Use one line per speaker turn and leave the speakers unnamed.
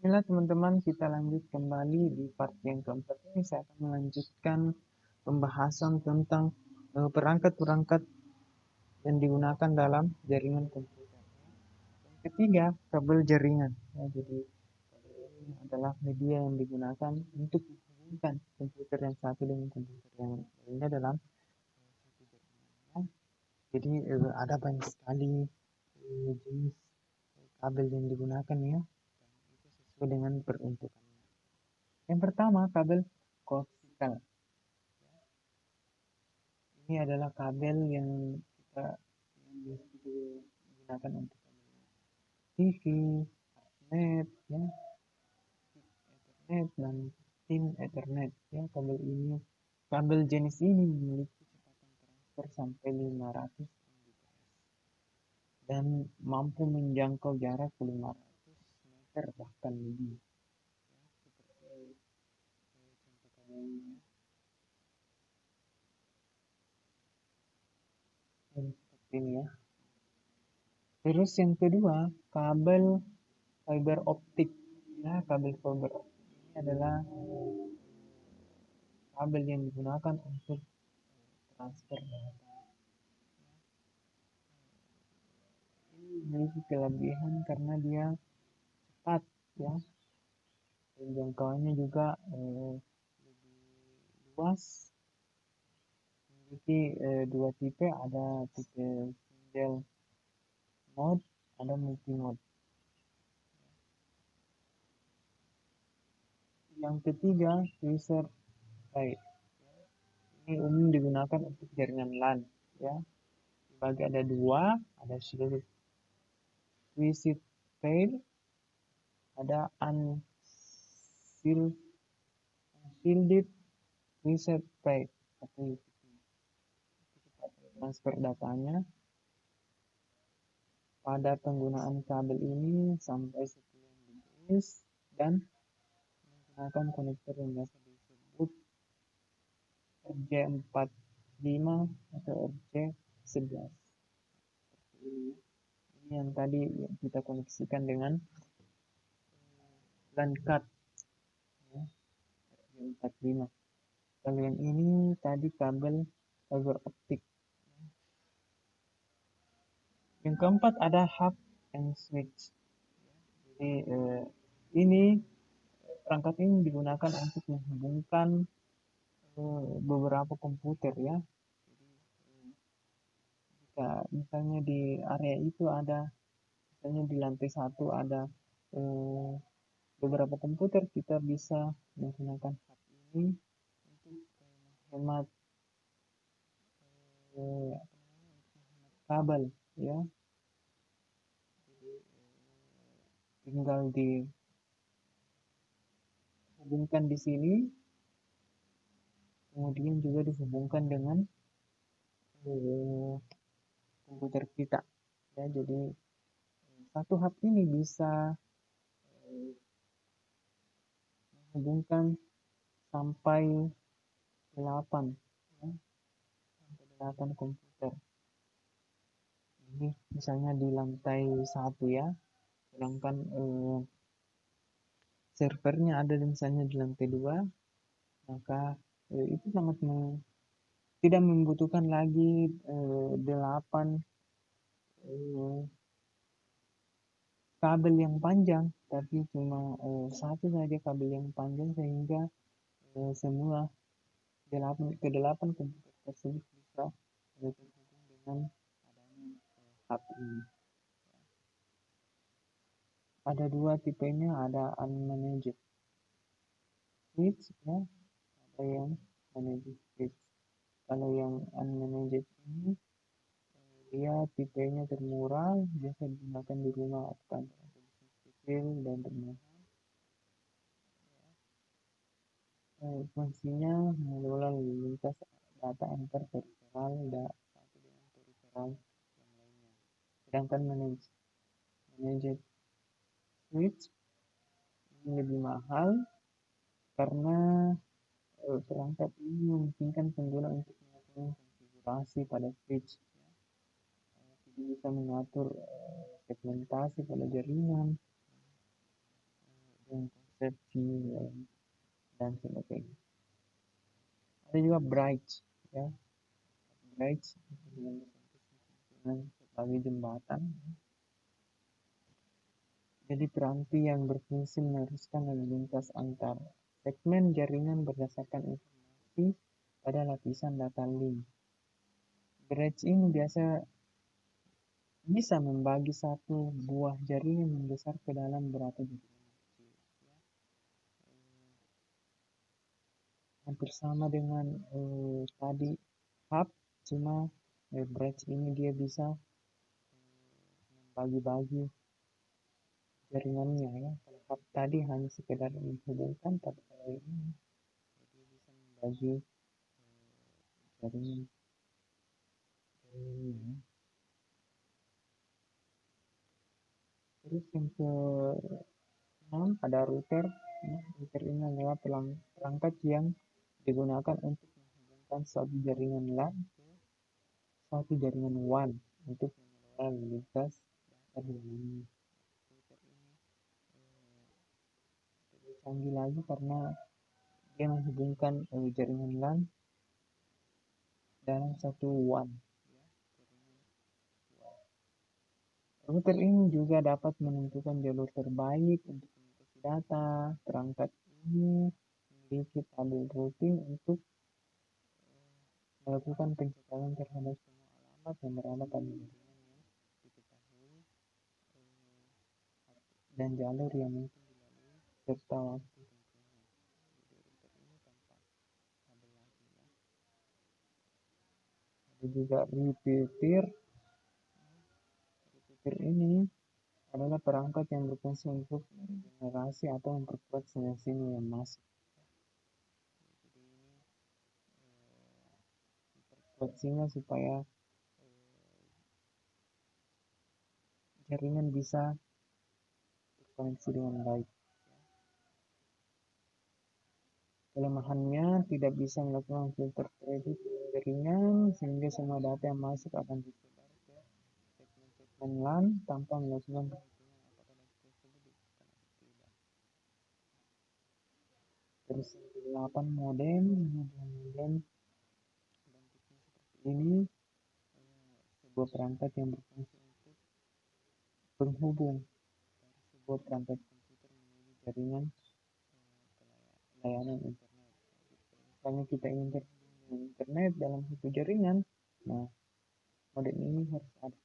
Bismillah teman-teman, kita lanjut kembali di part yang keempat ini. Saya akan melanjutkan pembahasan tentang perangkat-perangkat yang digunakan dalam jaringan komputer. Yang ketiga, kabel jaringan. Ya, jadi kabel ini adalah media yang digunakan untuk menghubungkan komputer yang satu dengan komputer yang lainnya dalam satu jaringan. Jadi ada banyak sekali jenis kabel yang digunakan ya, itu sesuai dengan peruntukan. Yang pertama, kabel koaksial. Ini adalah kabel yang kita gunakan untuk TV, Ethernet, ya, Ethernet dan pin Ethernet. Ya, kabel jenis ini memiliki kecepatan transfer sampai 500 Mbps dan mampu menjangkau jarak 500 meter bahkan lebih. Seperti ini ya. Terus yang kedua, kabel fiber optik. Ya, kabel fiber optik ini adalah kabel yang digunakan untuk transfer data. Ini memiliki kelebihan karena dia cepat ya, dan jangkauannya juga lebih luas. Memiliki dua tipe, ada tipe single mode, ada multi mode. Yang ketiga, Twister Pair. Ini umum digunakan untuk jaringan LAN ya. Dibagi ada dua, ada shielded pair, ada unshielded twisted pair atau transfer datanya. Pada penggunaan kabel ini sampai 10 Mbps dan menggunakan konektor yang biasa disebut RJ45 atau RJ11. Ini yang tadi kita koneksikan dengan LAN card ya, RJ45. Kalau yang ini tadi kabel fiber optik. Yang keempat ada hub and switch. Jadi ini perangkat ini digunakan untuk menghubungkan beberapa komputer ya. Jika misalnya di area itu ada, misalnya di lantai satu ada beberapa komputer, kita bisa menggunakan hub ini untuk menghemat kabel ya. Tinggal dihubungkan di sini, kemudian juga dihubungkan dengan komputer kita ya. Jadi satu hub ini bisa menghubungkan sampai 8 ya, sampai 8 komputer. Ini misalnya di lantai 1 ya, sedangkan servernya ada misalnya di lantai 2, maka itu sangat tidak membutuhkan lagi 8 kabel yang panjang, tapi cuma satu saja kabel yang panjang sehingga semua ke-8 komputer tersebut bisa terhubung dengan adanya hub ini. Ada dua tipenya, ada unmanaged switch ya, ada yang managed switch. Kalau yang unmanaged ini dia tipenya termurah, biasa digunakan di rumah atau kantor kecil dan rumah. Fungsinya mengelola lalu lintas data antar periferal satu dengan periferal yang lainnya. Sedangkan managed switch ini lebih mahal karena perangkat ini memungkinkan pengguna untuk melakukan konfigurasi pada switch. Jadi bisa mengatur segmentasi pada jaringan dan dan sebagainya. Ada juga bridge, ya, bridge sebagai jembatan. Jadi piranti yang berfungsi meneruskan lalu lintas antar segmen jaringan berdasarkan informasi pada lapisan data link. Bridge ini biasa bisa membagi satu buah jaringan yang besar ke dalam beberapa jaringan kecil. Hampir sama dengan tadi hub, cuma bridge ini dia bisa membagi-bagi jaringannya, ya. Kalau hub tadi hanya sekedar menghubungkan, tapi kalau ini dia bisa membagi jaringan. Terus yang ke-6 ada router. Router ini adalah perangkat yang digunakan untuk menghubungkan suatu jaringan LAN ke suatu jaringan WAN untuk mengelola lalu lintas data di dalamnya. Router ini lebih canggih lagi karena dia menghubungkan jaringan LAN dalam satu WAN. Router ini juga dapat menentukan jalur terbaik untuk komunikasi data. Perangkat ini memiliki tabel routing untuk melakukan pencatatan terhadap semua alamat yang berada pada jaringan yang diketahui dan jalur yang mungkin dilalui serta waktu tempuhnya. Jadi router ini tanpa tabel lagi, ya. Ada juga repeater. Repeater ini adalah perangkat yang berfungsi untuk meregenerasi atau memperkuat sinyal-sinyal yang masuk. Jadi ini memperkuat sinyal supaya jaringan bisa terkoneksi dengan baik. Kelemahannya tidak bisa melakukan filter kredit jaringan sehingga semua data yang masuk akan disebar ke segmen-segmen LAN tanpa melakukan perhitungan apakah data tersebut dibutuhkan atau tidak. Terus yang ke-8 modem. Modem bentuknya seperti ini, sebuah perangkat yang berfungsi untuk penghubung dari sebuah perangkat komputer menuju jaringan layanan internet. Misalnya kita ingin terhubung dengan internet dalam satu jaringan, nah modem ini harus ada.